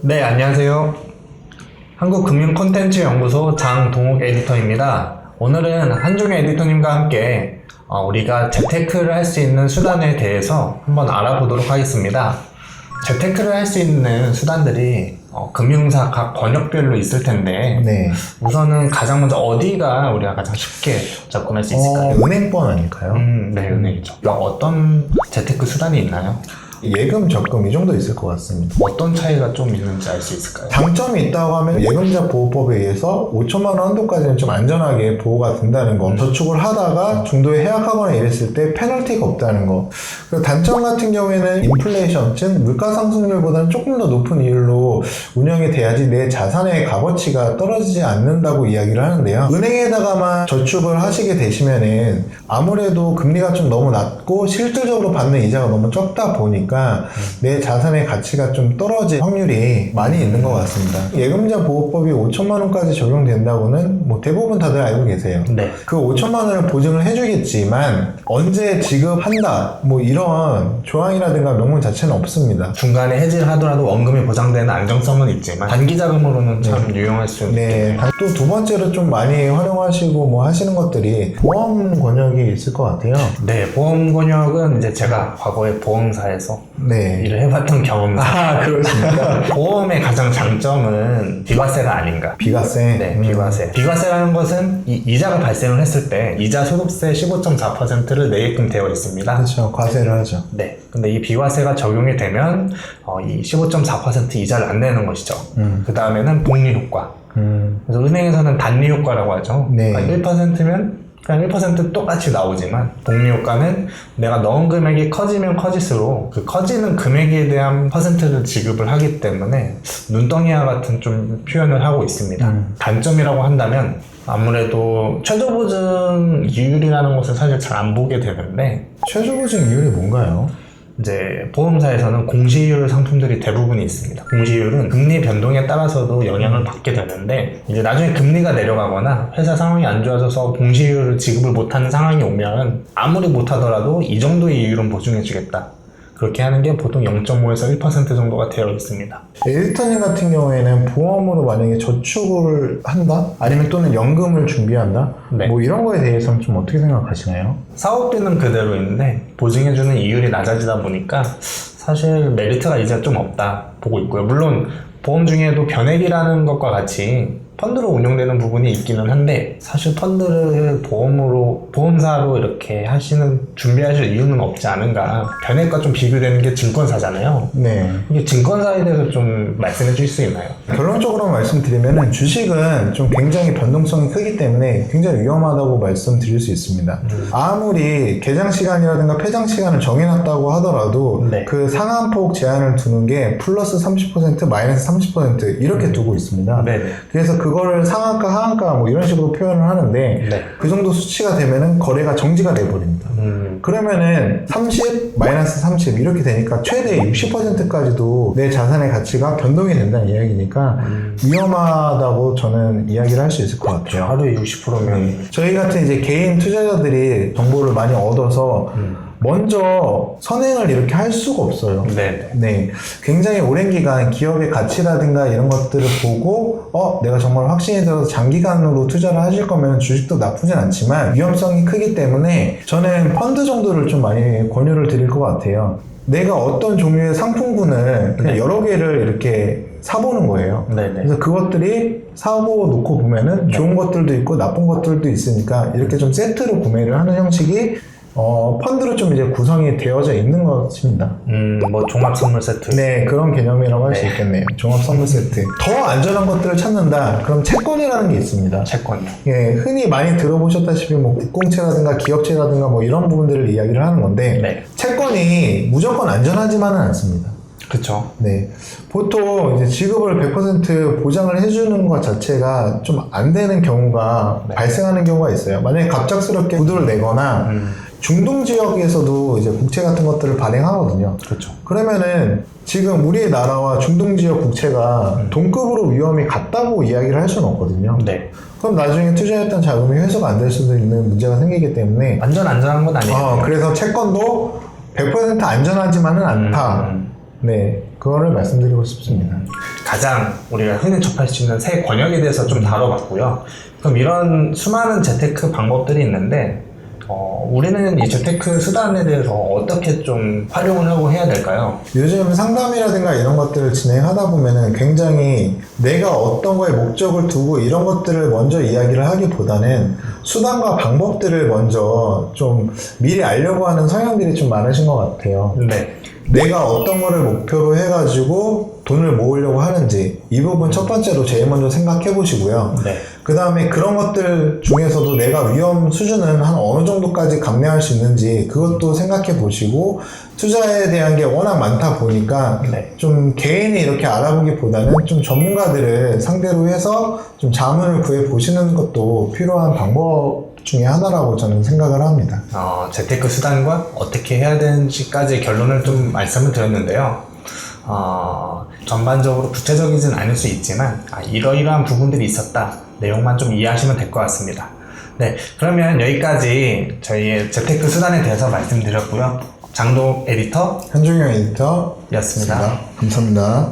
네, 안녕하세요. 한국금융콘텐츠연구소 장동욱 에디터입니다. 오늘은 한종현 에디터님과 함께 우리가 재테크를 할 수 있는 수단에 대해서 한번 알아보도록 하겠습니다. 재테크를 할 수 있는 수단들이 금융사 각 권역별로 있을 텐데 네. 우선은 가장 먼저 어디가 우리가 가장 쉽게 접근할 수 있을까요? 은행권 아닐까요? 네, 은행이죠. 어떤 재테크 수단이 있나요? 예금, 적금 이 정도 있을 것 같습니다. 어떤 차이가 좀 있는지 알 수 있을까요? 장점이 있다고 하면 예금자 보호법에 의해서 5천만 원 한도까지는 좀 안전하게 보호가 된다는 거, 저축을 하다가 중도에 해약하거나 이랬을 때 페널티가 없다는 거. 그리고 단점 같은 경우에는 인플레이션, 즉 물가 상승률보다는 조금 더 높은 이율로 운영이 돼야지 내 자산의 값어치가 떨어지지 않는다고 이야기를 하는데요. 은행에다가만 저축을 하시게 되시면은 아무래도 금리가 좀 너무 낮고 실질적으로 받는 이자가 너무 적다 보니까 내 자산의 가치가 좀 떨어질 확률이 많이 있는 것 같습니다. 예금자 보호법이 5천만 원까지 적용된다고는 뭐 대부분 다들 알고 계세요. 네. 그 5천만 원을 보증을 해주겠지만 언제 지급한다 뭐 이런 조항이라든가 명문 자체는 없습니다. 중간에 해지를 하더라도 원금이 보장되는 안정성은 있지만 단기 자금으로는 참 유용할 수 네. 있겠네요. 또 두 번째로 좀 많이 활용하시고 뭐 하시는 것들이 보험 권역이 있을 것 같아요. 네, 보험 권역은 이제 제가 과거에 보험사에서 네. 일을 해봤던 경험상 그렇습니까? 보험의 가장 장점은 비과세가 아닌가. 비과세. 네, 비과세. 비과세라는 것은 이자가 발생을 했을 때 이자 소득세 15.4%를 내게끔 되어 있습니다. 그렇죠. 과세를 하죠. 네. 근데 이 비과세가 적용이 되면 이 15.4% 이자를 안 내는 것이죠. 그 다음에는 복리 효과. 그래서 은행에서는 단리 효과라고 하죠. 네. 그러니까 1%면 그냥 1% 똑같이 나오지만 복리 효과는 내가 넣은 금액이 커지면 커질수록 그 커지는 금액에 대한 퍼센트를 지급을 하기 때문에 눈덩이와 같은 좀 표현을 하고 있습니다. 단점이라고 한다면 아무래도 최저보증 이율이라는 것을 사실 잘 안 보게 되는데 최저보증 이율이 뭔가요? 이제 보험사에서는 공시이율 상품들이 대부분이 있습니다. 공시이율은 금리 변동에 따라서도 영향을 받게 되는데 이제 나중에 금리가 내려가거나 회사 상황이 안 좋아져서 공시이율을 지급을 못하는 상황이 오면 아무리 못하더라도 이 정도의 이율은 보증해주겠다. 그렇게 하는 게 보통 0.5에서 1% 정도가 되어 있습니다. 에디터님 같은 경우에는 보험으로 만약에 저축을 한다? 아니면 또는 연금을 준비한다? 네. 뭐 이런 거에 대해서는 좀 어떻게 생각하시나요? 사업비는 그대로인데 보증해주는 이율이 낮아지다 보니까 사실 메리트가 이제 좀 없다 보고 있고요. 물론 보험 중에도 변액이라는 것과 같이 펀드로 운영되는 부분이 있기는 한데 사실 펀드를 보험사로 이렇게 준비하실 이유는 없지 않은가. 변액과 좀 비교되는 게 증권사잖아요. 네. 이게 증권사에 대해서 좀 말씀해 주실 수 있나요? 결론적으로 말씀드리면 주식은 좀 굉장히 변동성이 크기 때문에 굉장히 위험하다고 말씀드릴 수 있습니다. 아무리 개장 시간이라든가 폐장 시간을 정해놨다고 하더라도 네. 그 상한폭 제한을 두는 게 플러스 30% 마이너스 30% 이렇게 두고 있습니다. 네네. 그래서 그거를 상한가 하한가 뭐 이런 식으로 표현을 하는데 네. 그 정도 수치가 되면은 거래가 정지가 돼버립니다. 그러면은 30 마이너스 30 이렇게 되니까 최대 60%까지도 내 자산의 가치가 변동이 된다는 이야기니까 위험하다고 저는 이야기를 할 수 있을 것 같아요. 하루에 60%면 저희 같은 이제 개인 투자자들이 정보를 많이 얻어서 먼저 선행을 이렇게 할 수가 없어요. 네. 네. 굉장히 오랜 기간 기업의 가치라든가 이런 것들을 보고 내가 정말 확신이 들어서 장기간으로 투자를 하실 거면 주식도 나쁘진 않지만 위험성이 크기 때문에 저는 펀드 정도를 좀 많이 권유를 드릴 것 같아요. 내가 어떤 종류의 상품군을 그냥 여러 개를 이렇게 사보는 거예요. 네네. 그래서 그것들이 사고 놓고 보면은 좋은 것들도 있고 나쁜 것들도 있으니까 이렇게 좀 세트로 구매를 하는 형식이 펀드로 좀 이제 구성이 되어져 있는 것입니다. 뭐 종합 선물 세트. 네, 그런 개념이라고 할 수 있겠네요. 종합 선물 세트. 더 안전한 것들을 찾는다. 그럼 채권이라는 게 있습니다. 채권요. 예, 흔히 많이 들어보셨다시피 뭐 국공채라든가 기업채라든가 뭐 이런 부분들을 이야기를 하는 건데 네. 채권이 무조건 안전하지만은 않습니다. 그쵸. 네. 보통 이제 지급을 100% 보장을 해주는 것 자체가 좀 안 되는 경우가 발생하는 경우가 있어요. 만약에 갑작스럽게 구두를 내거나 중동 지역에서도 이제 국채 같은 것들을 발행하거든요. 그렇죠. 그러면은 지금 우리나라와 중동 지역 국채가 동급으로 위험이 같다고 이야기를 할 수는 없거든요. 네. 그럼 나중에 투자했던 자금이 회수가 안 될 수도 있는 문제가 생기기 때문에 안전한 건 아니에요. 그래서 채권도 100% 안전하지만은 않다. 네. 그거를 말씀드리고 싶습니다. 가장 우리가 흔히 접할 수 있는 세 권역에 대해서 좀 다뤄봤고요. 그럼 이런 수많은 재테크 방법들이 있는데 우리는 이 재테크 수단에 대해서 어떻게 좀 활용을 하고 해야 될까요? 요즘 상담이라든가 이런 것들을 진행하다 보면은 굉장히 내가 어떤 거에 목적을 두고 이런 것들을 먼저 이야기를 하기보다는 수단과 방법들을 먼저 좀 미리 알려고 하는 성향들이 좀 많으신 것 같아요. 네. 내가 어떤 거를 목표로 해가지고 돈을 모으려고 하는지 이 부분 첫 번째로 제일 먼저 생각해 보시고요. 네. 그 다음에 그런 것들 중에서도 내가 위험 수준은 한 어느 정도까지 감내할 수 있는지 그것도 생각해 보시고 투자에 대한 게 워낙 많다 보니까 네. 좀 개인이 이렇게 알아보기보다는 좀 전문가들을 상대로 해서 좀 자문을 구해 보시는 것도 필요한 방법 중에 하나라고 저는 생각을 합니다. 재테크 수단과 어떻게 해야 되는지까지 결론을 좀 말씀을 드렸는데요. 전반적으로 구체적이진 않을 수 있지만 이러이러한 부분들이 있었다. 내용만 좀 이해하시면 될 것 같습니다. 네, 그러면 여기까지 저희의 재테크 수단에 대해서 말씀드렸고요. 장동 에디터 현종영 에디터였습니다. 였습니다. 감사합니다.